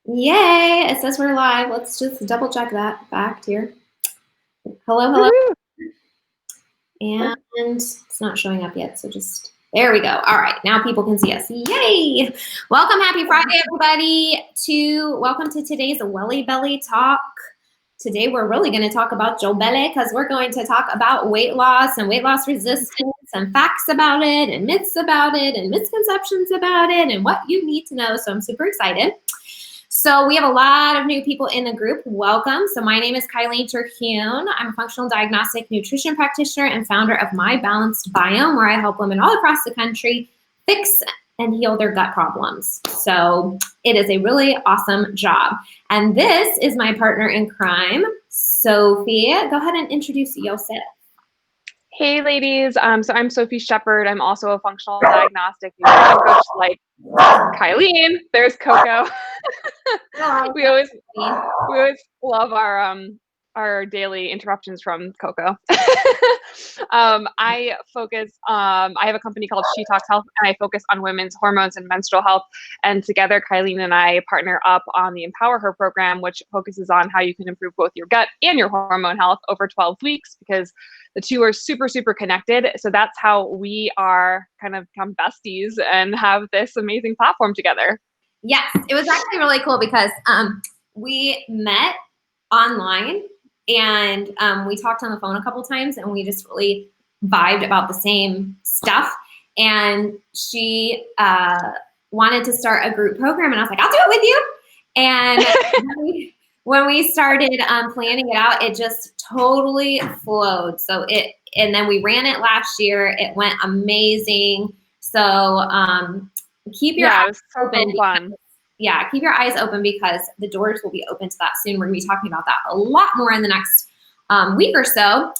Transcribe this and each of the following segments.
Yay! It says we're live. Let's just double check that fact here. Hello, hello. Woohoo! And it's not showing up yet, so just, there we go. All right, now people can see us. Yay! Welcome, happy Friday, everybody, welcome to today's Welly Belly Talk. Today we're really going to talk about Joe Belly because we're going to talk about weight loss and weight loss resistance and facts about it and myths about it and misconceptions about it and what you need to know. So I'm super excited. So we have a lot of new people in the group. Welcome. So my name is Kylene Terhune. I'm a functional diagnostic nutrition practitioner and founder of My Balanced Biome, where I help women all across the country fix and heal their gut problems. So it is a really awesome job. And this is my partner in crime, Sophie. Go ahead and introduce yourself. Hey, ladies. So I'm Sophie Shepard. I'm also a functional diagnostic nutrition coach like Kylene. There's Coco. we always love our daily interruptions from Coco. I have a company called She Talks Health, and I focus on women's hormones and menstrual health. And together, Kylene and I partner up on the Empower Her program, which focuses on how you can improve both your gut and your hormone health over 12 weeks, because the two are super, super connected. So that's how we are kind of become besties and have this amazing platform together. Yes, it was actually really cool because we met online and we talked on the phone a couple times and we just really vibed about the same stuff. And she wanted to start a group program and I was like, I'll do it with you. And when we started planning it out, it just totally flowed. And then we ran it last year. It went amazing. So keep your eyes open. Keep your eyes open because the doors will be open to that soon. We're going to be talking about that a lot more in the next week or so.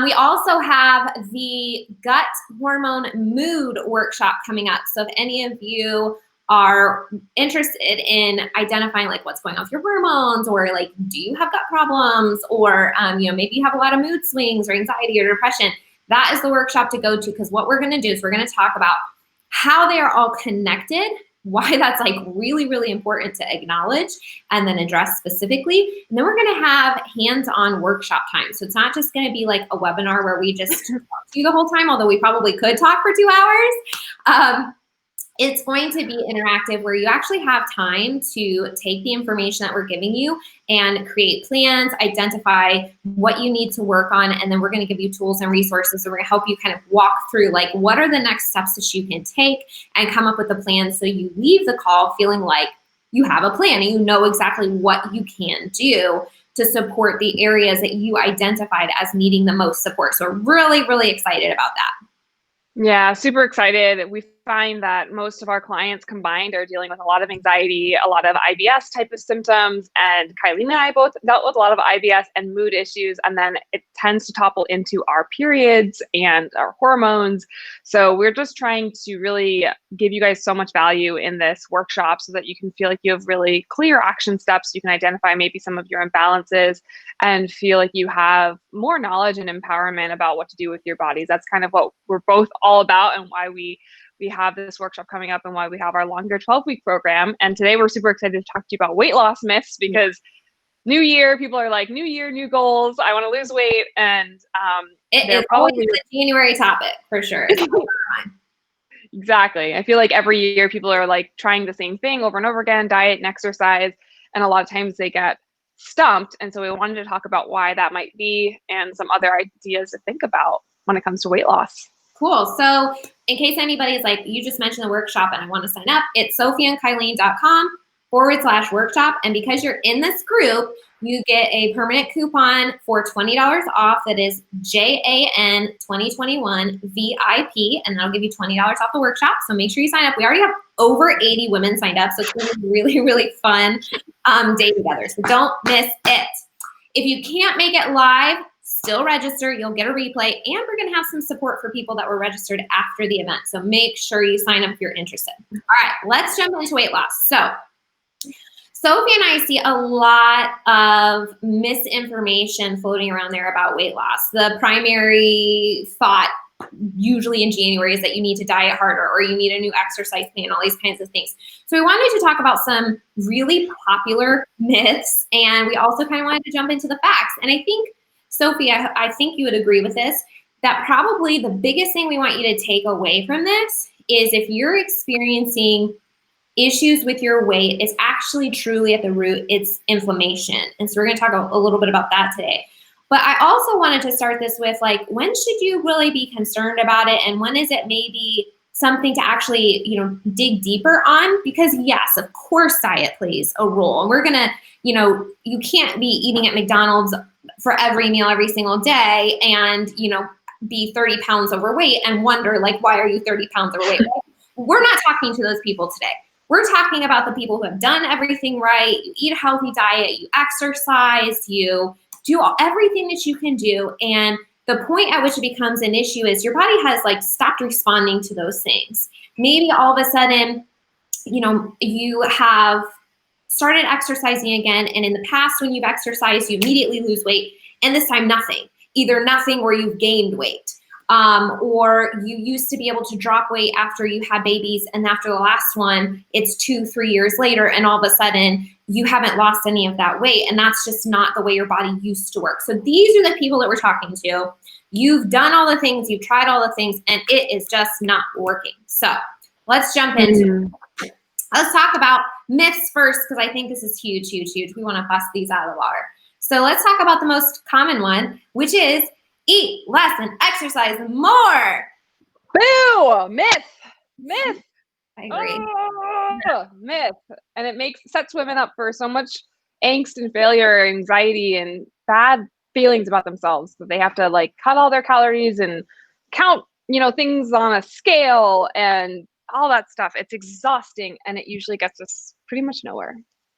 We also have the gut hormone mood workshop coming up. So if any of you are interested in identifying like what's going on with your hormones, or like, do you have gut problems, or maybe you have a lot of mood swings or anxiety or depression, that is the workshop to go to, because what we're going to do is we're going to talk about how they are all connected, why that's like really, really important to acknowledge and then address specifically. And then we're going to have hands-on workshop time. So it's not just going to be like a webinar where we just talk to you the whole time, although we probably could talk for 2 hours. It's going to be interactive where you actually have time to take the information that we're giving you and create plans, identify what you need to work on, and then we're going to give you tools and resources. So we're going to help you kind of walk through like what are the next steps that you can take and come up with a plan so you leave the call feeling like you have a plan and you know exactly what you can do to support the areas that you identified as needing the most support. So we're really, really excited about that. Yeah, super excited. We find that most of our clients combined are dealing with a lot of anxiety, a lot of IBS type of symptoms, and Kylene and I both dealt with a lot of IBS and mood issues, and then it tends to topple into our periods and our hormones. So we're just trying to really give you guys so much value in this workshop so that you can feel like you have really clear action steps. You can identify maybe some of your imbalances and feel like you have more knowledge and empowerment about what to do with your bodies. That's kind of what we're both all about and why we have this workshop coming up and why we have our longer 12-week program. And today we're super excited to talk to you about weight loss myths, because new year, people are like, new year, new goals. I want to lose weight. And it is always a January topic for sure. Exactly. I feel like every year people are like trying the same thing over and over again, diet and exercise. And a lot of times they get stumped. And so we wanted to talk about why that might be and some other ideas to think about when it comes to weight loss. Cool. So in case anybody's like, you just mentioned the workshop and I want to sign up, it's sophieandkylene.com/workshop. And because you're in this group, you get a permanent coupon for $20 off. That is JAN 2021 VIP. And that'll give you $20 off the workshop. So make sure you sign up. We already have over 80 women signed up. So it's going to be really, really fun day together. So don't miss it. If you can't make it live, still register, you'll get a replay, and we're going to have some support for people that were registered after the event. So make sure you sign up if you're interested. All right, let's jump into weight loss. So Sophie and I see a lot of misinformation floating around there about weight loss. The primary thought usually in January is that you need to diet harder or you need a new exercise plan, all these kinds of things. So we wanted to talk about some really popular myths, and we also kind of wanted to jump into the facts. And I think, Sophie, I think you would agree with this, that probably the biggest thing we want you to take away from this is if you're experiencing issues with your weight, it's actually truly at the root, it's inflammation. And so we're going to talk a little bit about that today. But I also wanted to start this with, like, when should you really be concerned about it? And when is it maybe something to actually, dig deeper on? Because yes, of course, diet plays a role. And we're going to, you can't be eating at McDonald's for every meal every single day and, be 30 pounds overweight and wonder, like, why are you 30 pounds overweight? We're not talking to those people today. We're talking about the people who have done everything right. You eat a healthy diet, you exercise, you do everything that you can do. And the point at which it becomes an issue is your body has like stopped responding to those things. Maybe all of a sudden, you have started exercising again. And in the past, when you've exercised, you immediately lose weight. And this time, nothing. Either nothing or you've gained weight. Or you used to be able to drop weight after you had babies, and after the last one, it's 2-3 years later, and all of a sudden you haven't lost any of that weight, and that's just not the way your body used to work. So these are the people that we're talking to. You've done all the things, you've tried all the things, and it is just not working. So let's jump into it. Let's talk about myths first, because I think this is huge, huge, huge. We want to bust these out of the water. So let's talk about the most common one, which is eat less and exercise more. Boo! Myth. I agree. Oh, myth. And it sets women up for so much angst and failure, anxiety, and bad feelings about themselves, that they have to like cut all their calories and count, things on a scale and all that stuff. It's exhausting, and it usually gets us pretty much nowhere.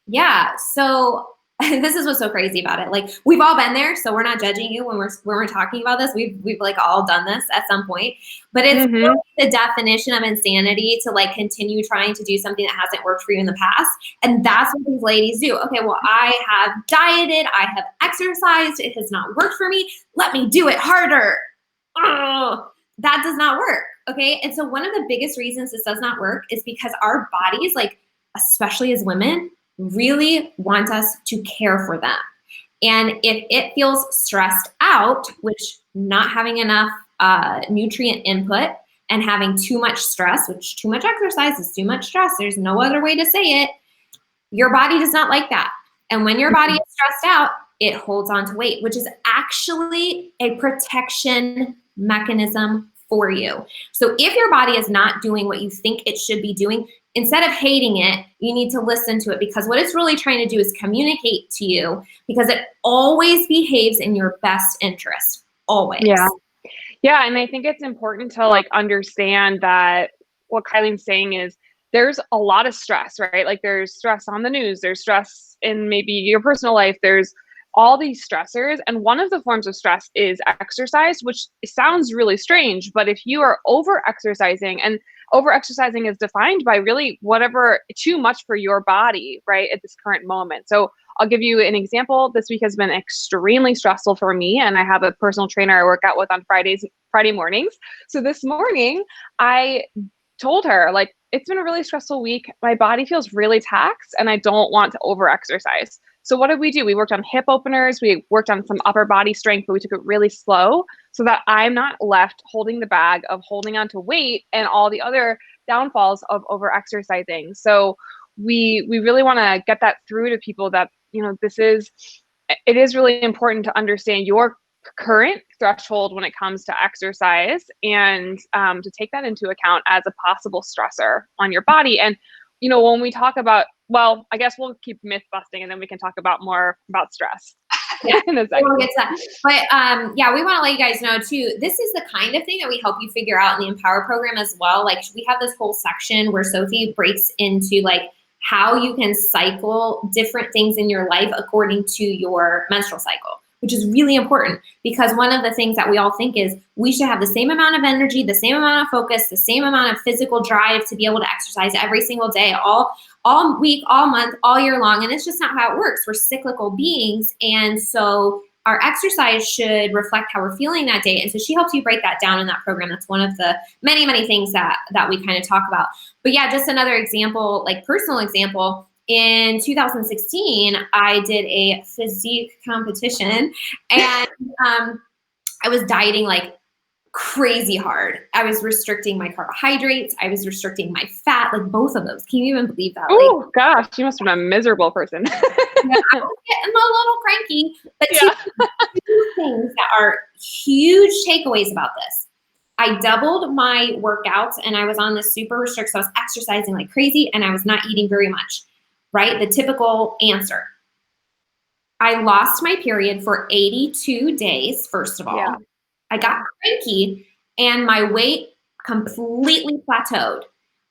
Yeah. So this is what's so crazy about it. Like, we've all been there, so we're not judging you when we're talking about this. We've like all done this at some point, but it's really the definition of insanity to like continue trying to do something that hasn't worked for you in the past. And that's what these ladies do. Okay, well, I have dieted, I have exercised, it has not worked for me. Let me do it harder. Oh, that does not work. Okay. And so one of the biggest reasons this does not work is because our bodies, like, especially as women, really want us to care for them. And if it feels stressed out, which not having enough nutrient input and having too much stress, which too much exercise is too much stress, there's no other way to say it, your body does not like that. And when your body is stressed out, it holds on to weight, which is actually a protection mechanism for you. So if your body is not doing what you think it should be doing, instead of hating it, you need to listen to it, because what it's really trying to do is communicate to you, because it always behaves in your best interest, always. Yeah. And I think it's important to like understand that what Kylene's saying is there's a lot of stress, right? Like, there's stress on the news, there's stress in maybe your personal life, there's all these stressors. And one of the forms of stress is exercise, which sounds really strange, but if you are over-exercising, and over-exercising is defined by really whatever too much for your body, right, at this current moment. So I'll give you an example. This week has been extremely stressful for me, and I have a personal trainer I work out with on Friday mornings. So this morning I told her, like, it's been a really stressful week. My body feels really taxed, and I don't want to over-exercise. So what did we do? We worked on hip openers, we worked on some upper body strength, but we took it really slow so that I'm not left holding the bag of holding on to weight and all the other downfalls of over-exercising. So we really want to get that through to people that, it is really important to understand your current threshold when it comes to exercise, and to take that into account as a possible stressor on your body. And when we talk about, well, I guess we'll keep myth busting, and then we can talk about more about stress. Yeah, we'll get to that. But we want to let you guys know too, this is the kind of thing that we help you figure out in the Empower program as well. Like, we have this whole section where Sophie breaks into like how you can cycle different things in your life according to your menstrual cycle, which is really important, because one of the things that we all think is we should have the same amount of energy, the same amount of focus, the same amount of physical drive to be able to exercise every single day, all week, all month, all year long. And it's just not how it works. We're cyclical beings. And so our exercise should reflect how we're feeling that day. And so she helps you break that down in that program. That's one of the many, many things that we kind of talk about. But yeah, just another example, like personal example. In 2016, I did a physique competition, and I was dieting like crazy hard. I was restricting my carbohydrates. I was restricting my fat, like both of those. Can you even believe that? Oh gosh, you must have been a miserable person. Yeah, I was getting a little cranky. But two things that are huge takeaways about this. I doubled my workouts, and I was on this super restrict. So I was exercising like crazy, and I was not eating very much, right? The typical answer. I lost my period for 82 days, first of all. Yeah. I got cranky, and my weight completely plateaued.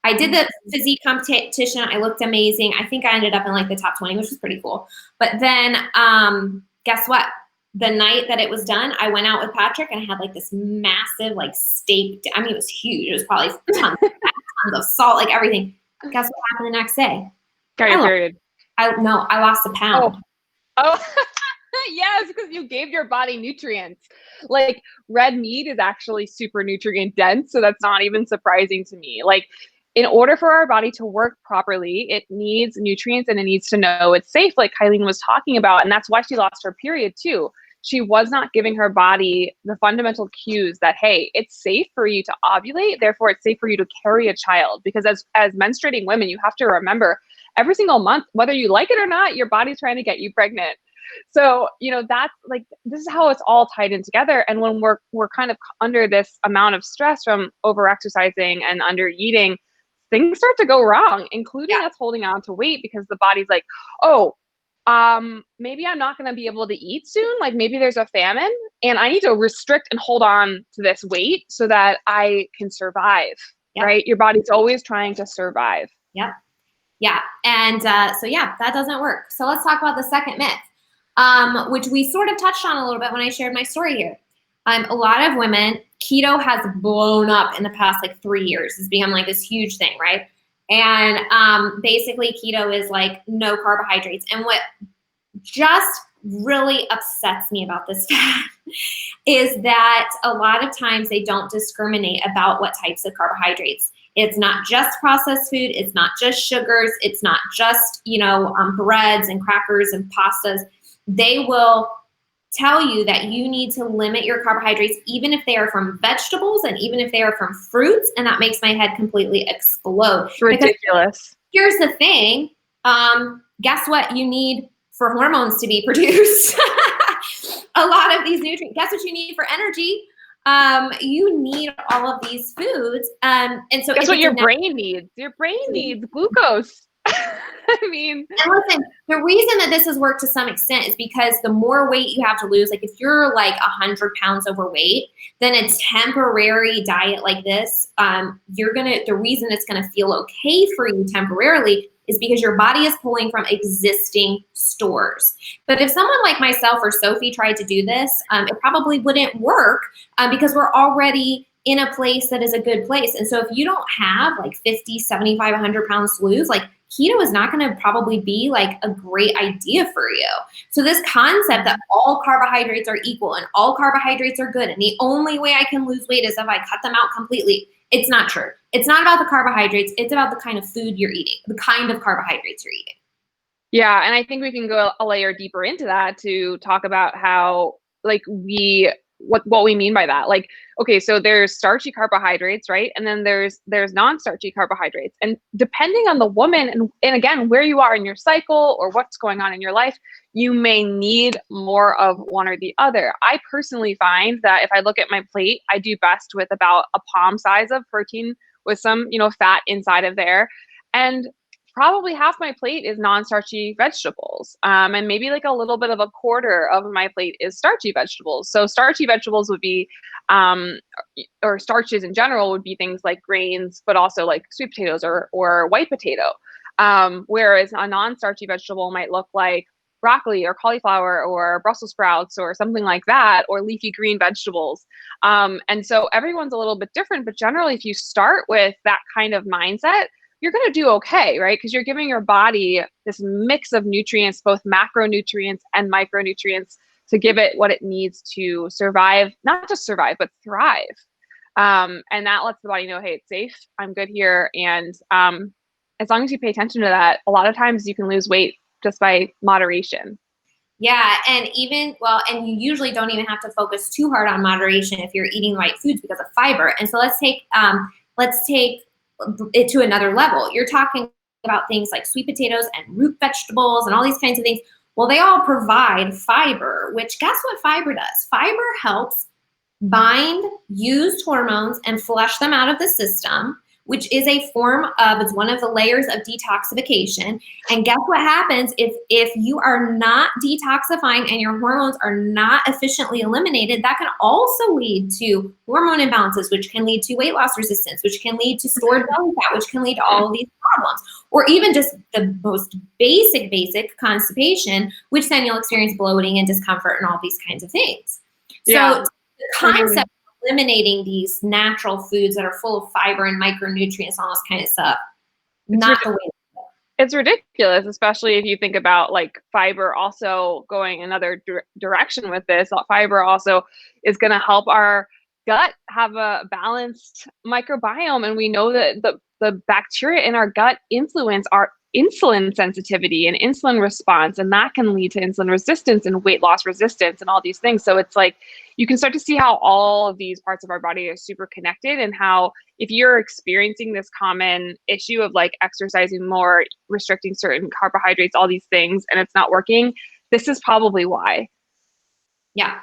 I did the physique competition. I looked amazing. I think I ended up in like the top 20, which was pretty cool. But then guess what? The night that it was done, I went out with Patrick, and I had like this massive like steak. I mean, it was huge. It was probably tons of salt, like everything. Guess what happened the next day? Got your period. I lost a pound. Oh. Yes, because you gave your body nutrients. Like red meat is actually super nutrient dense, so that's not even surprising to me. Like in order for our body to work properly, it needs nutrients, and it needs to know it's safe, like Kylene was talking about. And that's why she lost her period too. She was not giving her body the fundamental cues that, hey, it's safe for you to ovulate, therefore it's safe for you to carry a child. Because as menstruating women, you have to remember every single month, whether you like it or not, your body's trying to get you pregnant. So, that's like, this is how it's all tied in together. And when we're kind of under this amount of stress from over exercising and under eating, things start to go wrong, including us holding on to weight, because the body's like, oh, maybe I'm not going to be able to eat soon. Like maybe there's a famine, and I need to restrict and hold on to this weight so that I can survive, right? Your body's always trying to survive. Yep. Yeah. And so that doesn't work. So let's talk about the second myth. Which we sort of touched on a little bit when I shared my story here. A lot of women, keto has blown up in the past like 3 years. It's become like this huge thing, right? And basically keto is like no carbohydrates. And what just really upsets me about this fact is that a lot of times they don't discriminate about what types of carbohydrates. It's not just processed food. It's not just sugars. It's not just, breads and crackers and pastas. They will tell you that you need to limit your carbohydrates, even if they are from vegetables and even if they are from fruits. And that makes my head completely explode. It's ridiculous. Because here's the thing. Guess what you need for hormones to be produced? A lot of these nutrients. Guess what you need for energy? You need all of these foods. And so guess what your brain needs? Your brain needs glucose. I mean, and listen, the reason that this has worked to some extent is because the more weight you have to lose, like if you're like 100 pounds overweight, then a temporary diet like this, the reason it's gonna feel okay for you temporarily is because your body is pulling from existing stores. But if someone like myself or Sophie tried to do this, it probably wouldn't work because we're already in a place that is a good place. And so if you don't have like 50, 75, 100 pounds to lose, like keto is not going to probably be like a great idea for you. So this concept that all carbohydrates are equal and all carbohydrates are good and the only way I can lose weight is if I cut them out completely, it's not true. It's not about the carbohydrates. It's about the kind of food you're eating, the kind of carbohydrates you're eating. Yeah, and I think we can go a layer deeper into that to talk about how what we mean by that. Like, okay, so there's starchy carbohydrates, right? And then there's non-starchy carbohydrates. And depending on the woman and again, where you are in your cycle or what's going on in your life, you may need more of one or the other. I personally find that if I look at my plate, I do best with about a palm size of protein with some, fat inside of there. And probably half my plate is non-starchy vegetables. And maybe like a little bit of a quarter of my plate is starchy vegetables. So starchy vegetables would be, or starches in general would be things like grains, but also like sweet potatoes or white potato. Whereas a non-starchy vegetable might look like broccoli or cauliflower or Brussels sprouts or something like that, or leafy green vegetables. And so everyone's a little bit different, but generally if you start with that kind of mindset, you're going to do okay, right? Because you're giving your body this mix of nutrients, both macronutrients and micronutrients, to give it what it needs to survive, not just survive, but thrive. And that lets the body know, hey, it's safe, I'm good here. And as long as you pay attention to that, a lot of times you can lose weight just by moderation. Yeah, and and you usually don't even have to focus too hard on moderation if you're eating the right foods because of fiber. And so let's take it to another level. You're talking about things like sweet potatoes and root vegetables and all these kinds of things. Well, they all provide fiber, which guess what fiber does? Fiber helps bind used hormones and flush them out of the system, which is a form of, it's one of the layers of detoxification. And guess what happens if you are not detoxifying and your hormones are not efficiently eliminated? That can also lead to hormone imbalances, which can lead to weight loss resistance, which can lead to stored belly fat, which can lead to all of these problems. Or even just the most basic constipation, which then you'll experience bloating and discomfort and all these kinds of things. Yeah. So the concept of eliminating these natural foods that are full of fiber and micronutrients, all this kind of stuff, not the way to go. It's ridiculous, especially if you think about like fiber also going another direction with this. Fiber also is going to help our gut have a balanced microbiome. And we know that the bacteria in our gut influence our insulin sensitivity and insulin response, and that can lead to insulin resistance and weight loss resistance and all these things. So it's like you can start to see how all of these parts of our body are super connected, and how if you're experiencing this common issue of like exercising more, restricting certain carbohydrates, all these things, and it's not working, this is probably why. Yeah.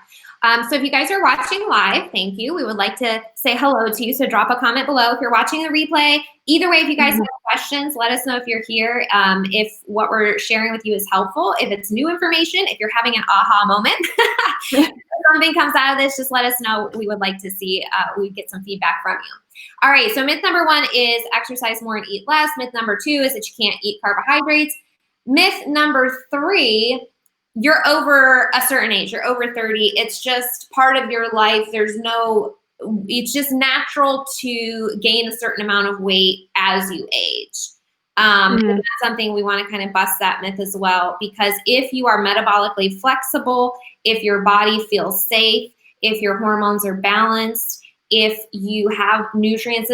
So if you guys are watching live, thank you. We would like to say hello to you. So drop a comment below. If you're watching the replay, either way, if you guys have questions, let us know if you're here. If what we're sharing with you is helpful, if it's new information, if you're having an aha moment, if something comes out of this, just let us know. We would like to see, we get some feedback from you. All right. So myth number 1 is exercise more and eat less. Myth number 2 is that you can't eat carbohydrates. Myth number 3, you're over a certain age, you're over 30. It's just part of your life. It's just natural to gain a certain amount of weight as you age. And that's something we want to kind of bust that myth as well, because if you are metabolically flexible, if your body feels safe, if your hormones are balanced, if you have nutrients,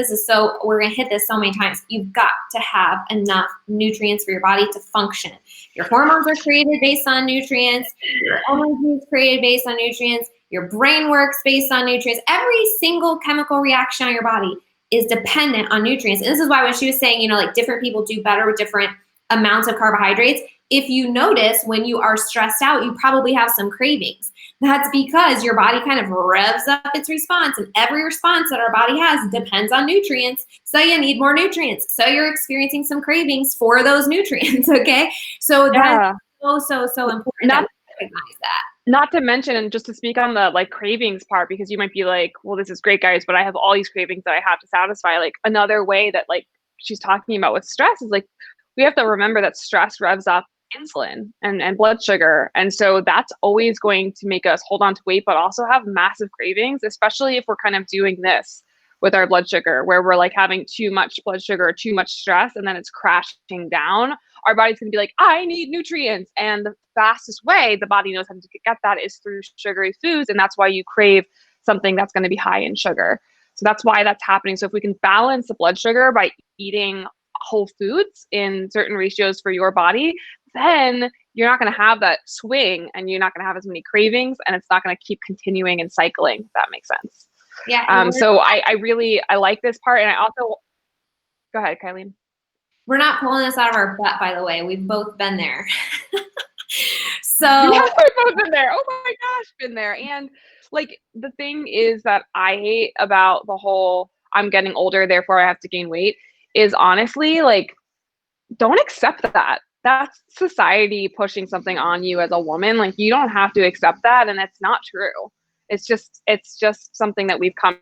we're going to hit this so many times. You've got to have enough nutrients for your body to function. Your hormones are created based on nutrients. Your energy is created based on nutrients. Your brain works based on nutrients. Every single chemical reaction on your body is dependent on nutrients. And this is why when she was saying, like different people do better with different amounts of carbohydrates, if you notice when you are stressed out, you probably have some cravings. That's because your body kind of revs up its response, and every response that our body has depends on nutrients. So you need more nutrients. So you're experiencing some cravings for those nutrients. Okay. So that's so important to recognize that. Not to mention, and just to speak on the like cravings part, because you might be like, well, this is great, guys, but I have all these cravings that I have to satisfy. Like another way that like she's talking about with stress is like, we have to remember that stress revs up insulin and blood sugar. And so that's always going to make us hold on to weight, but also have massive cravings, especially if we're kind of doing this with our blood sugar, where we're like having too much blood sugar or too much stress, and then it's crashing down. Our body's going to be like, I need nutrients. And the fastest way the body knows how to get that is through sugary foods. And that's why you crave something that's going to be high in sugar. So that's why that's happening. So if we can balance the blood sugar by eating whole foods in certain ratios for your body, then you're not going to have that swing, and you're not going to have as many cravings, and it's not going to keep continuing and cycling, if that makes sense. Yeah. So I like this part. And I also, go ahead, Kylene. We're not pulling this out of our butt, by the way. We've both been there. So yeah, we've both been there. Oh my gosh, been there. And like the thing is that I hate about the whole I'm getting older, therefore I have to gain weight, is honestly like, don't accept that. That's society pushing something on you as a woman. Like you don't have to accept that, and it's not true. It's just something that we've come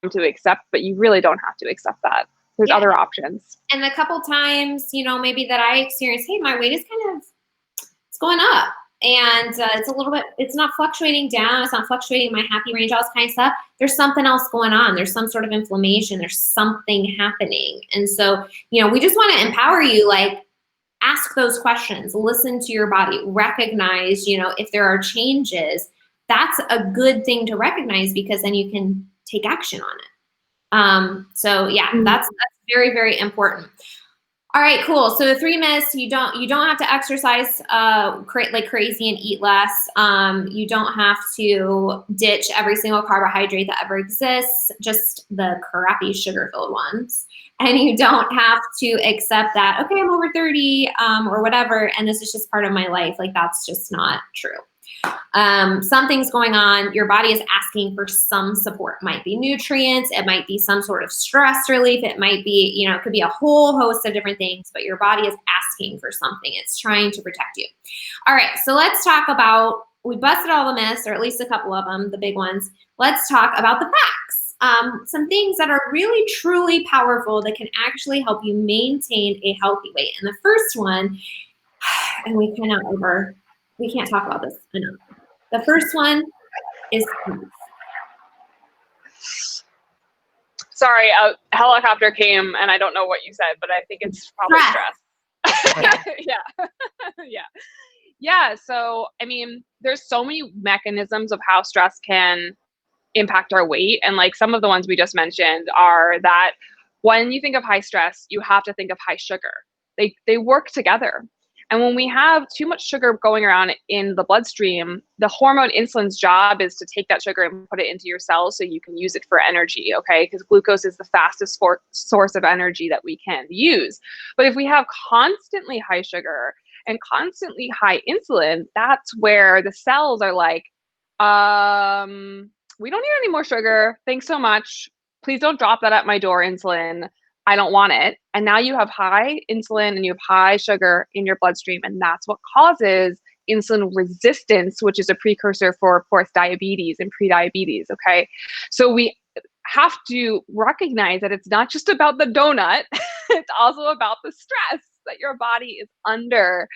to accept, but you really don't have to accept that. There's other options. And a couple times, maybe that I experienced, hey, my weight is it's going up, and it's a little bit, it's not fluctuating down. It's not fluctuating in my happy range, all this kind of stuff. There's something else going on. There's some sort of inflammation. There's something happening. And so, we just want to empower you. Like, ask those questions, listen to your body, recognize, if there are changes. That's a good thing to recognize, because then you can take action on it. So yeah, that's very, very important. All right, cool. So the 3 myths: you don't have to exercise like crazy and eat less. You don't have to ditch every single carbohydrate that ever exists, just the crappy sugar-filled ones. And you don't have to accept that, okay, I'm over 30 or whatever, and this is just part of my life. Like, that's just not true. Something's going on. Your body is asking for some support. It might be nutrients. It might be some sort of stress relief. It might be, it could be a whole host of different things, but your body is asking for something. It's trying to protect you. All right. So let's talk about, we busted all the myths, or at least a couple of them, the big ones. Let's talk about the facts. Some things that are really, truly powerful that can actually help you maintain a healthy weight. And the first one, and we can't talk about this enough. The first one is peace. Sorry, a helicopter came and I don't know what you said, but I think it's probably stress. Yeah. So, I mean, there's so many mechanisms of how stress can impact our weight. And like some of the ones we just mentioned are that when you think of high stress, you have to think of high sugar. They work together. And when we have too much sugar going around in the bloodstream, the hormone insulin's job is to take that sugar and put it into your cells so you can use it for energy, okay? Because glucose is the fastest source of energy that we can use. But if we have constantly high sugar and constantly high insulin, that's where the cells are like, we don't need any more sugar. Thanks so much. Please don't drop that at my door, insulin. I don't want it. And now you have high insulin and you have high sugar in your bloodstream. And that's what causes insulin resistance, which is a precursor for, of course, diabetes and prediabetes. Okay. So we have to recognize that it's not just about the donut. It's also about the stress that your body is under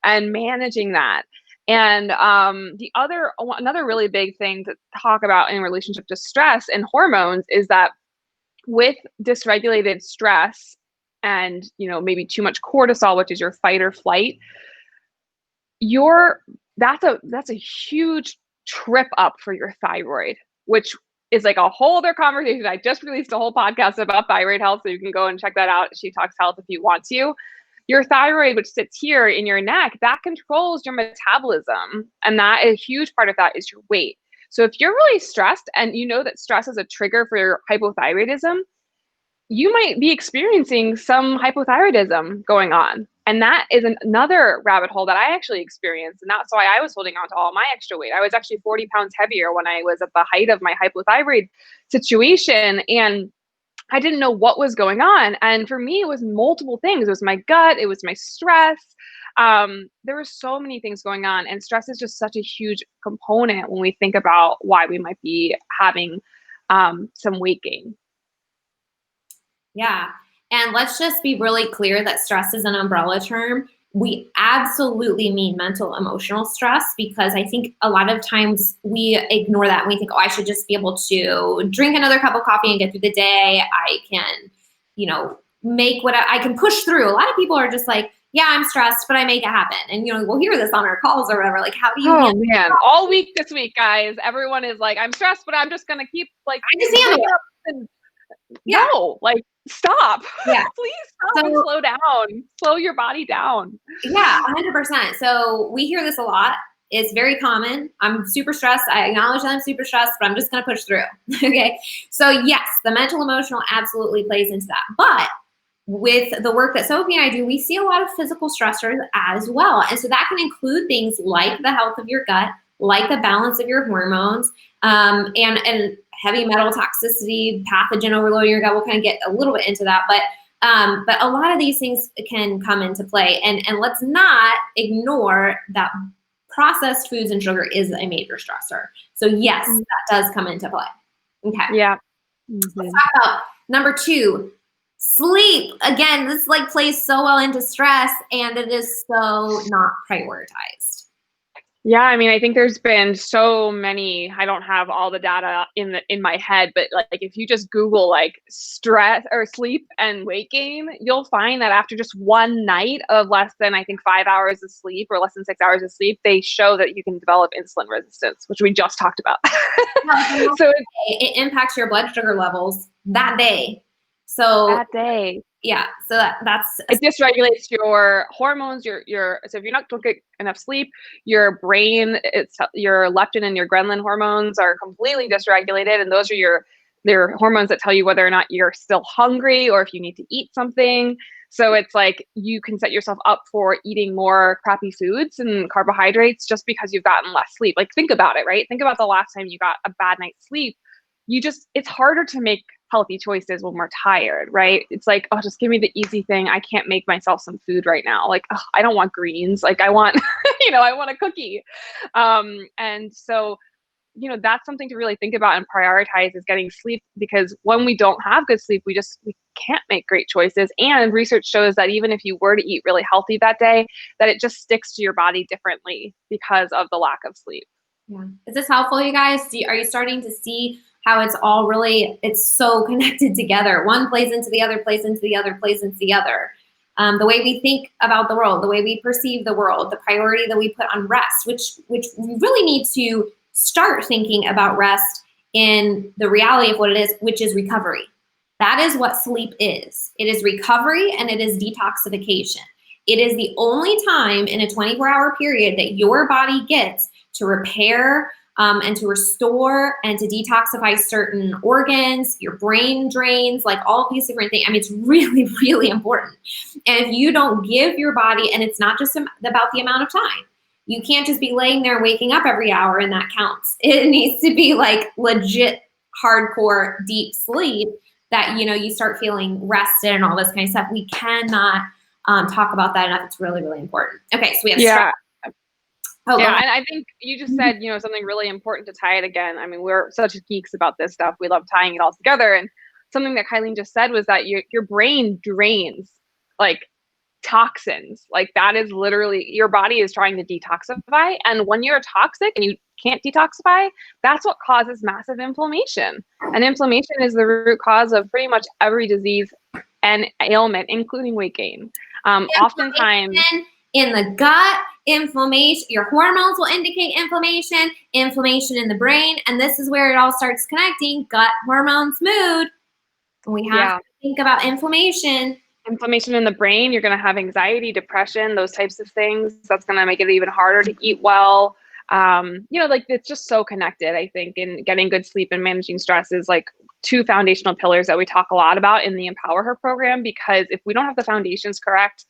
and managing that. And another really big thing to talk about in relationship to stress and hormones is that with dysregulated stress and, maybe too much cortisol, which is your fight or flight, that's a huge trip up for your thyroid, which is like a whole other conversation. I just released a whole podcast about thyroid health, so you can go and check that out. She Talks Health if you want to. Your thyroid, which sits here in your neck, that controls your metabolism. And that a huge part of that is your weight. So if you're really stressed and you know that stress is a trigger for your hypothyroidism, you might be experiencing some hypothyroidism going on. And that is another rabbit hole that I actually experienced. And that's why I was holding on to all my extra weight. I was actually 40 pounds heavier when I was at the height of my hypothyroid situation. And I didn't know what was going on. And for me, it was multiple things. It was my gut. It was my stress. There were so many things going on, and stress is just such a huge component when we think about why we might be having some weight gain. Yeah. And let's just be really clear that stress is an umbrella term. We absolutely mean mental, emotional stress, because I think a lot of times we ignore that and we think, oh, I should just be able to drink another cup of coffee and get through the day. I can, make what I can push through. A lot of people are just like, yeah, I'm stressed, but I make it happen. And, we'll hear this on our calls or whatever. Like, how do you? Oh man, all week this week, guys, everyone is like, I'm stressed, but I'm just going to keep I just handle it. No, stop. Yeah. Please stop and slow down. Slow your body down. Yeah, 100%. So we hear this a lot. It's very common. I'm super stressed. I acknowledge that I'm super stressed, but I'm just going to push through. Okay. So yes, the mental, emotional absolutely plays into that. But with the work that Sophie and I do, we see a lot of physical stressors as well. And so that can include things like the health of your gut, like the balance of your hormones, and heavy metal toxicity, pathogen overload in your gut. We'll kind of get a little bit into that, but a lot of these things can come into play. And let's not ignore that processed foods and sugar is a major stressor. So yes, that does come into play. Okay. Yeah. Let's talk about number 2, sleep. Again, this plays so well into stress, and it is so not prioritized. Yeah, I mean, I think there's been so many, I don't have all the data in my head, but like if you just Google like stress or sleep and weight gain, you'll find that after just one night of less than, I think, 5 hours of sleep or less than 6 hours of sleep, they show that you can develop insulin resistance, which we just talked about. No, So it impacts your blood sugar levels that day. So that day, yeah, so that's it dysregulates your hormones, your so if you're not getting enough sleep, your brain, it's your leptin and your ghrelin hormones are completely dysregulated, and those are your hormones that tell you whether or not you're still hungry or if you need to eat something. So it's like you can set yourself up for eating more crappy foods and carbohydrates just because you've gotten less sleep. Like think about it, right? Think about the last time you got a bad night's sleep. It's harder to make healthy choices when we're tired, right? It's like, oh, just give me the easy thing. I can't make myself some food right now. Like, oh, I don't want greens. Like I want, I want a cookie. And so, that's something to really think about and prioritize is getting sleep, because when we don't have good sleep, we can't make great choices. And research shows that even if you were to eat really healthy that day, that it just sticks to your body differently because of the lack of sleep. Yeah. Is this helpful, you guys? Are you starting to see how it's so connected together? One plays into the other, plays into the other, plays into the other. The way we think about the world, the way we perceive the world, the priority that we put on rest, which we really need to start thinking about rest in the reality of what it is, which is recovery. That is what sleep is. It is recovery and it is detoxification. It is the only time in a 24-hour period that your body gets to repair and to restore and to detoxify certain organs, your brain drains, like all these different things. I mean, it's really, really important. And if you don't give your body, and it's not just about the amount of time, you can't just be laying there waking up every hour and that counts. It needs to be like legit, hardcore, deep sleep that, you start feeling rested and all this kind of stuff. We cannot talk about that enough. It's really, really important. Okay, so we have Yeah. Oh, yeah, and I think you just said, something really important to tie it again. I mean, we're such geeks about this stuff. We love tying it all together. And something that Kylene just said was that your brain drains like toxins. Like that is literally your body is trying to detoxify. And when you're toxic and you can't detoxify, that's what causes massive inflammation. And inflammation is the root cause of pretty much every disease and ailment, including weight gain. Oftentimes in the gut, inflammation, your hormones will indicate inflammation in the brain. And this is where it all starts connecting: gut, hormones, mood. We have to think about inflammation. Inflammation in the brain, you're going to have anxiety, depression, those types of things. That's going to make it even harder to eat well. Like it's just so connected, I think, and getting good sleep and managing stress is like two foundational pillars that we talk a lot about in the Empower Her program, because if we don't have the foundations correct,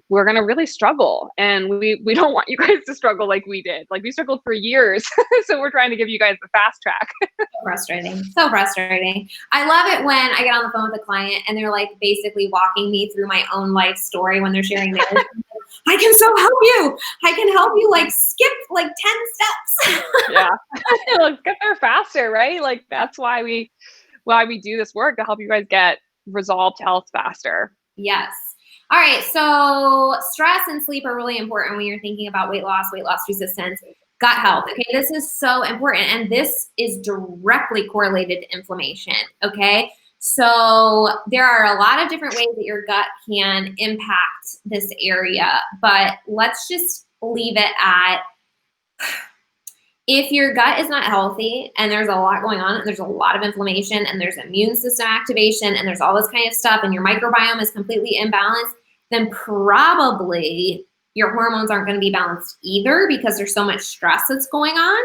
we're going to really struggle. And we don't want you guys to struggle like we did. Like we struggled for years. So we're trying to give you guys the fast track. So frustrating. I love it when I get on the phone with a client and they're like basically walking me through my own life story when they're sharing theirs. I can so help you. I can help you like skip like 10 steps. Yeah. Let's get there faster, right? Like that's why we do this work, to help you guys get resolved health faster. Yes. All right. So stress and sleep are really important when you're thinking about weight loss resistance, gut health. Okay. This is so important. And this is directly correlated to inflammation. Okay. So there are a lot of different ways that your gut can impact this area, but let's just leave it at, if your gut is not healthy and there's a lot going on, and there's a lot of inflammation and there's immune system activation and there's all this kind of stuff and your microbiome is completely imbalanced, then probably your hormones aren't going to be balanced either, because there's so much stress that's going on.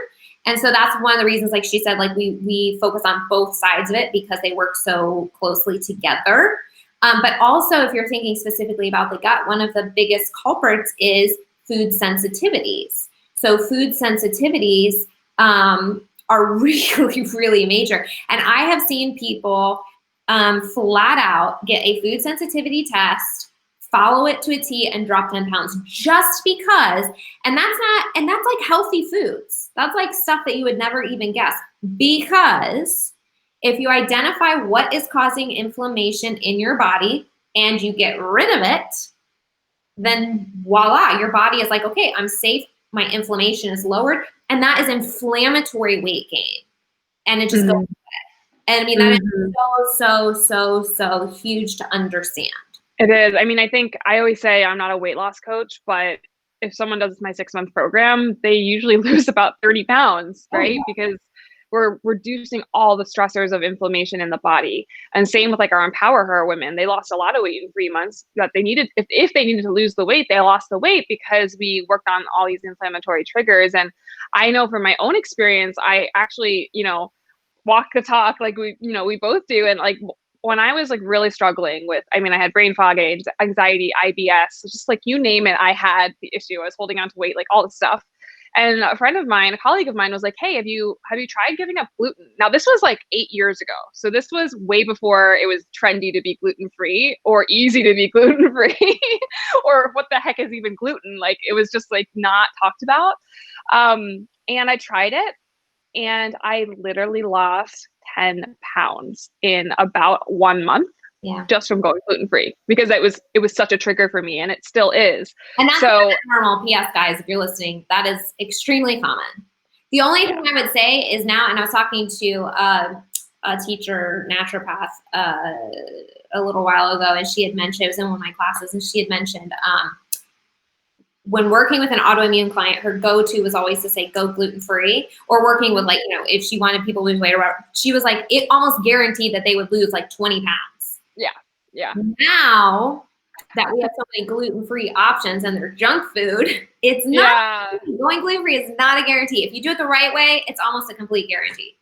And so that's one of the reasons, like she said, like we focus on both sides of it because they work so closely together. But also, if you're thinking specifically about the gut, one of the biggest culprits is food sensitivities. So food sensitivities are really, really major. And I have seen people flat out get a food sensitivity test, follow it to a T, and drop 10 pounds just because. And that's like healthy foods. That's like stuff that you would never even guess, because if you identify what is causing inflammation in your body and you get rid of it, then voila, your body is like, okay, I'm safe. my inflammation is lowered, and that is inflammatory weight gain. And it just goes. And I mean, that is so huge to understand. It is. I mean, I think I always say I'm not a weight loss coach, but if someone does my 6-month program, they usually lose about 30 pounds, right? Because we're reducing all the stressors of inflammation in the body. And same with like our Empower Her women. They lost a lot of weight in 3 months that they needed. If they needed to lose the weight, they lost the weight because we worked on all these inflammatory triggers. And I know from my own experience, I actually, walk the talk like we both do. And like when I was like really struggling with, I had brain fog, anxiety, IBS, just like you name it, I had the issue. I was holding on to weight, like all this stuff. And a friend of mine, a colleague of mine was like, hey, have you tried giving up gluten? Now this was like 8 years ago. So this was way before it was trendy to be gluten-free or easy to be gluten-free or what the heck is even gluten? Like it was just like not talked about. And I tried it. And I literally lost 10 pounds in about 1 month just from going gluten-free because it was such a trigger for me and it still is. And that's normal. PS guys, if you're listening, that is extremely common. The only thing I would say is now, and I was talking to a teacher, naturopath, a little while ago, and she had mentioned, it was in one of my classes, and she had mentioned, when working with an autoimmune client, her go-to was always to say, go gluten-free, or working with like, if she wanted people to lose weight or whatever, she was like, it almost guaranteed that they would lose like 20 pounds. Yeah. Now that we have so many gluten-free options and they're junk food, it's not, going gluten-free is not a guarantee. If you do it the right way, it's almost a complete guarantee.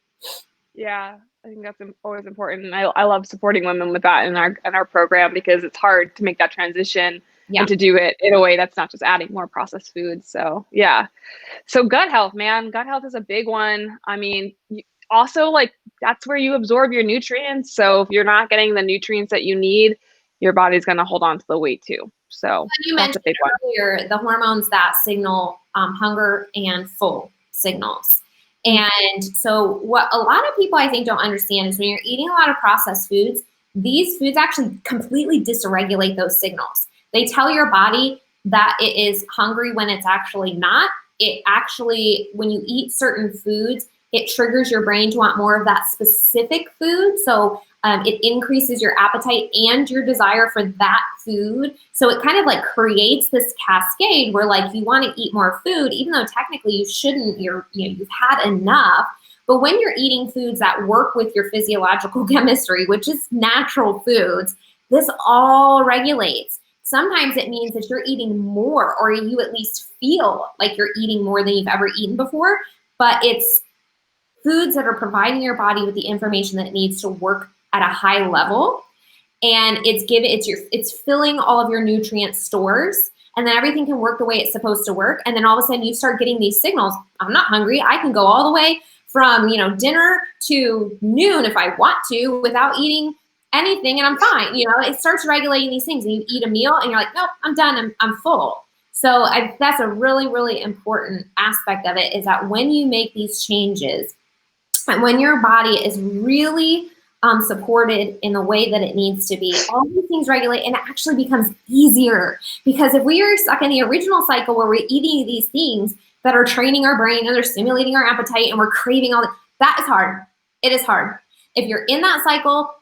Yeah. I think that's always important. And I love supporting women with that in our program because it's hard to make that transition. And to do it in a way that's not just adding more processed foods. So so gut health, man, gut health is a big one. I mean, also like that's where you absorb your nutrients. So if you're not getting the nutrients that you need, your body's going to hold on to the weight too. So you that's a big one. Earlier, the hormones that signal hunger and full signals. And so what a lot of people I think don't understand is when you're eating a lot of processed foods, these foods actually completely dysregulate those signals. They tell your body that it is hungry when it's actually not. It actually, when you eat certain foods, it triggers your brain to want more of that specific food. So it increases your appetite and your desire for that food. So it kind of like creates this cascade where like you want to eat more food, even though technically you shouldn't. You've had enough. But when you're eating foods that work with your physiological chemistry, which is natural foods, this all regulates. Sometimes it means that you're eating more, or you at least feel like you're eating more than you've ever eaten before, but it's foods that are providing your body with the information that it needs to work at a high level. And it's filling all of your nutrient stores, and then everything can work the way it's supposed to work. And then all of a sudden you start getting these signals. I'm not hungry. I can go all the way from, dinner to noon if I want to without eating anything, and I'm fine. It starts regulating these things, and you eat a meal and you're like, nope, I'm done. I'm full. So that's a really, really important aspect of it, is that when you make these changes and when your body is really supported in the way that it needs to be, all these things regulate, and it actually becomes easier. Because if we are stuck in the original cycle where we're eating these things that are training our brain and they're stimulating our appetite and we're craving all that is hard. It is hard. If you're in that cycle,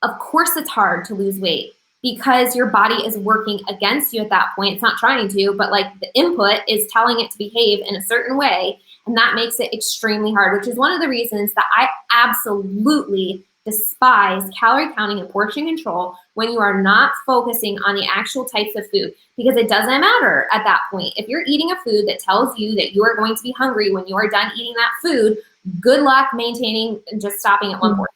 of course it's hard to lose weight because your body is working against you at that point. It's not trying to, but like the input is telling it to behave in a certain way. And that makes it extremely hard, which is one of the reasons that I absolutely despise calorie counting and portion control when you are not focusing on the actual types of food, because it doesn't matter at that point. If you're eating a food that tells you that you are going to be hungry when you are done eating that food, good luck maintaining and just stopping at one portion.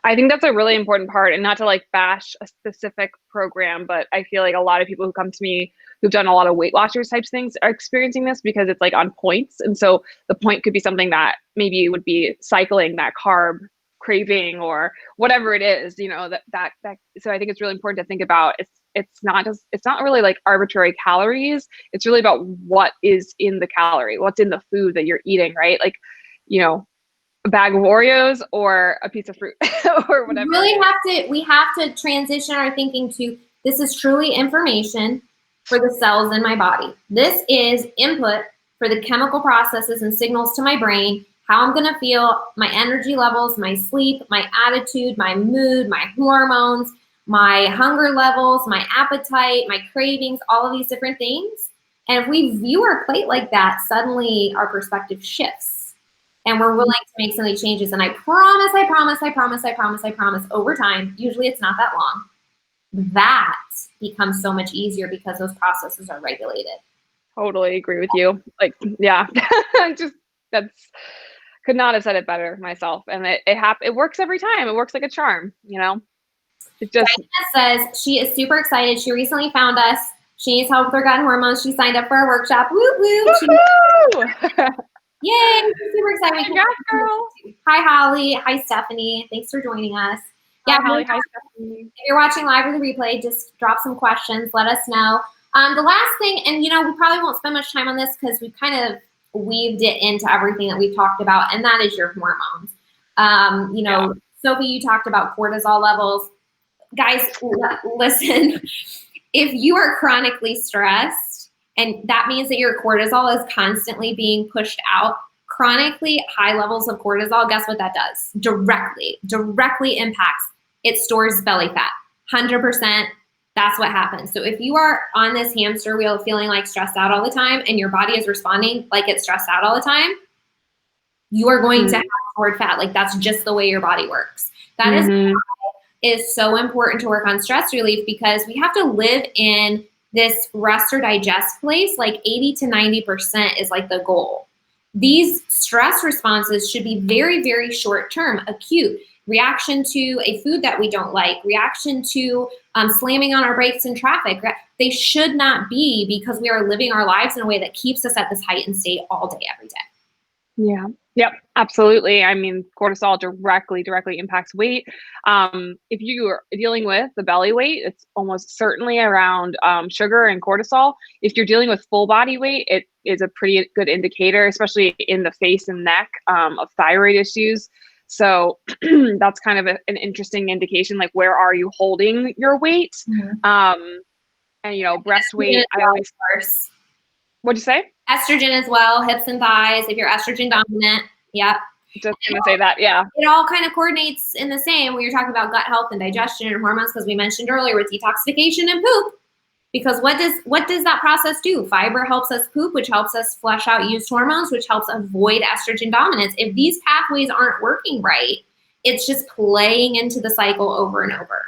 I think that's a really important part, and not to like bash a specific program, but I feel like a lot of people who come to me who've done a lot of Weight Watchers types things are experiencing this because it's like on points. And so the point could be something that maybe would be cycling that carb craving or whatever it is, that. So I think it's really important to think about. It's not really like arbitrary calories. It's really about what is in the calorie, what's in the food that you're eating, right? Like, a bag of Oreos or a piece of fruit or whatever. We have to transition our thinking to, this is truly information for the cells in my body. This is input for the chemical processes and signals to my brain, how I'm going to feel, my energy levels, my sleep, my attitude, my mood, my hormones, my hunger levels, my appetite, my cravings, all of these different things. And if we view our plate like that, suddenly our perspective shifts and we're willing to make some of these changes. And I promise over time, usually it's not that long, that becomes so much easier because those processes are regulated. Totally agree with you. Like, yeah, could not have said it better myself. And it works every time. It works like a charm, you know? It just Diana says she is super excited. She recently found us. She needs help with her gut and hormones. She signed up for our workshop. Woo woo! Yay! Super excited. Congrats, girl. Hi, Holly. Hi, Stephanie. Thanks for joining us. Hi, Holly. Hi, Stephanie. If you're watching live or the replay, just drop some questions. Let us know. The last thing, and we probably won't spend much time on this because we've kind of weaved it into everything that we've talked about, and that is your hormones. Sophie, you talked about cortisol levels. Guys, listen, if you are chronically stressed, and that means that your cortisol is constantly being pushed out, chronically high levels of cortisol, guess what that does? Directly impacts. It stores belly fat. 100%. That's what happens. So if you are on this hamster wheel feeling like stressed out all the time and your body is responding like it's stressed out all the time, you are going to have stored fat. Like that's just the way your body works. That is why it is so important to work on stress relief, because we have to live in this rest or digest place. Like 80 to 90% is like the goal. These stress responses should be very, very short term, acute. Reaction to a food that we don't like, reaction to slamming on our brakes in traffic. They should not be, because we are living our lives in a way that keeps us at this heightened state all day, every day. Yeah. Yep. Absolutely. I mean, cortisol directly impacts weight. If you are dealing with the belly weight, it's almost certainly around sugar and cortisol. If you're dealing with full body weight, it is a pretty good indicator, especially in the face and neck, of thyroid issues. So that's kind of an interesting indication, like where are you holding your weight? And breast weight, I always first. What'd you say? Estrogen as well, hips and thighs, if you're estrogen dominant. Yep. Just gonna say that, yeah. It all kind of coordinates in the same when you're talking about gut health and digestion and hormones, because we mentioned earlier with detoxification and poop. Because what does that process do? Fiber helps us poop, which helps us flush out used hormones, which helps avoid estrogen dominance. If these pathways aren't working right, it's just playing into the cycle over and over.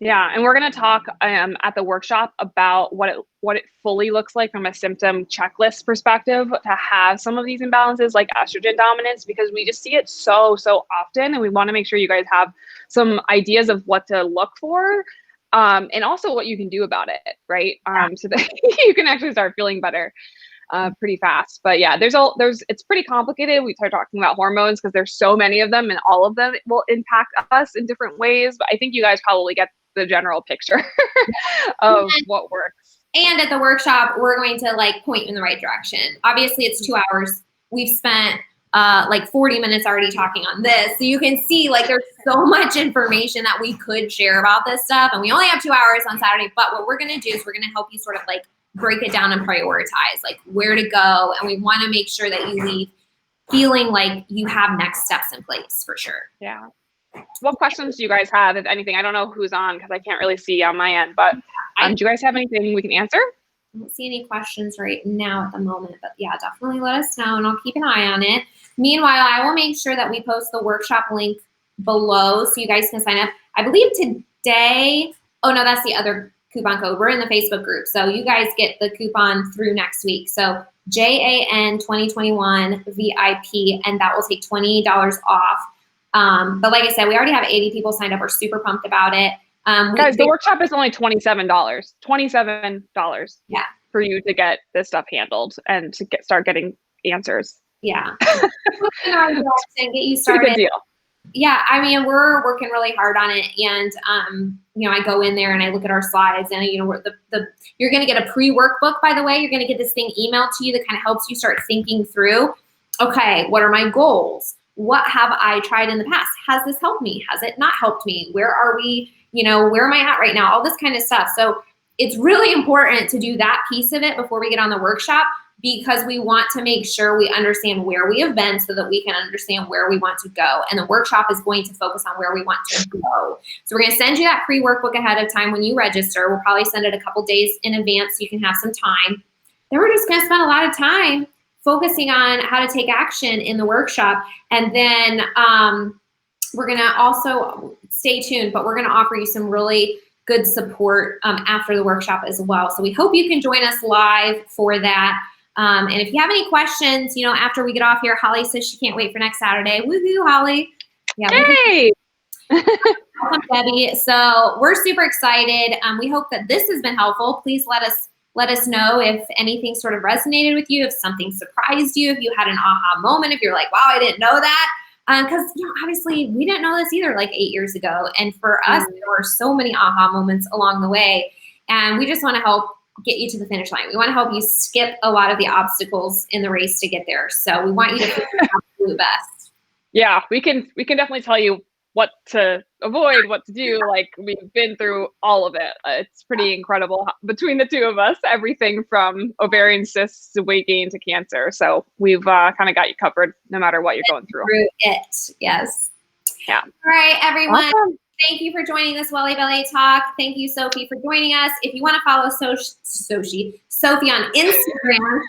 Yeah, and we're going to talk at the workshop about what it fully looks like from a symptom checklist perspective to have some of these imbalances like estrogen dominance, because we just see it so often, and we want to make sure you guys have some ideas of what to look for. And also what you can do about it, right? So that you can actually start feeling better pretty fast. But yeah, it's pretty complicated. We start talking about hormones because there's so many of them, and all of them will impact us in different ways. But I think you guys probably get the general picture of what works. And at the workshop, we're going to point you in the right direction. Obviously, it's 2 hours. We've spent 40 minutes already talking on this. So you can see there's so much information that we could share about this stuff. And we only have 2 hours on Saturday, but what we're going to do is we're going to help you sort of break it down and prioritize where to go. And we want to make sure that you leave feeling like you have next steps in place for sure. Yeah. What questions do you guys have, if anything? I don't know who's on because I can't really see on my end, but do you guys have anything we can answer? I don't see any questions right now at the moment, but yeah, definitely let us know and I'll keep an eye on it. Meanwhile, I will make sure that we post the workshop link below so you guys can sign up. I believe today, oh no, that's the other coupon code. We're in the Facebook group. So you guys get the coupon through next week. So JAN 2021 VIP, and that will take $20 off. But like I said, we already have 80 people signed up. We're super pumped about it. Guys, the workshop is only $27. $27. Yeah. For you to get this stuff handled and to start getting answers. Yeah. And get you started. Good deal. Yeah, I mean, we're working really hard on it, and I go in there and I look at our slides, and you're going to get a pre-workbook. By the way, you're going to get this thing emailed to you that kind of helps you start thinking through. Okay, what are my goals? What have I tried in the past? Has this helped me? Has it not helped me? Where are we? Where am I at right now? All this kind of stuff. So it's really important to do that piece of it before we get on the workshop. because we want to make sure we understand where we have been so that we can understand where we want to go. And the workshop is going to focus on where we want to go. So we're going to send you that pre-workbook ahead of time when you register. We'll probably send it a couple days in advance so you can have some time. Then we're just going to spend a lot of time focusing on how to take action in the workshop. And then we're going to also stay tuned, but we're going to offer you some really good support after the workshop as well. So we hope you can join us live for that. And if you have any questions, you know, after we get off here, Holly says she can't wait for next Saturday. Woohoo, Holly. Yeah. Hey! Welcome, Debbie. So we're super excited. We hope that this has been helpful. Please let us know if anything sort of resonated with you, if something surprised you, if you had an aha moment, if you're like, wow, I didn't know that. Because, you know, obviously we didn't know this either like 8 years ago. And for us, there were so many aha moments along the way. And we just want to help get you to the finish line. We want to help you skip a lot of the obstacles in the race to get there. So we want you to feel the absolute best. Yeah, we can definitely tell you what to avoid, what to do. Like, we've been through all of it. It's pretty incredible between the two of us, everything from ovarian cysts to weight gain to cancer. So we've kind of got you covered no matter what you're going through. It, yes. Yeah. All right, everyone. Awesome. Thank you for joining this Welly Belly Talk. Thank you, Sophie, for joining us. If you want to follow Sophie on Instagram,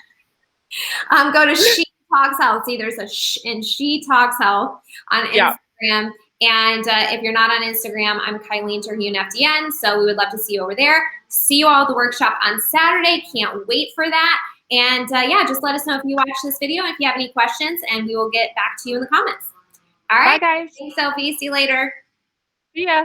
go to She Talks Health. See, there's a sh in She Talks Health on Instagram. Yeah. And if you're not on Instagram, I'm Kylene Terhune FDN. So we would love to see you over there. See you all at the workshop on Saturday. Can't wait for that. And yeah, just let us know if you watch this video and if you have any questions, and we will get back to you in the comments. All right. Bye, guys. Thanks, Sophie. See you later. See ya.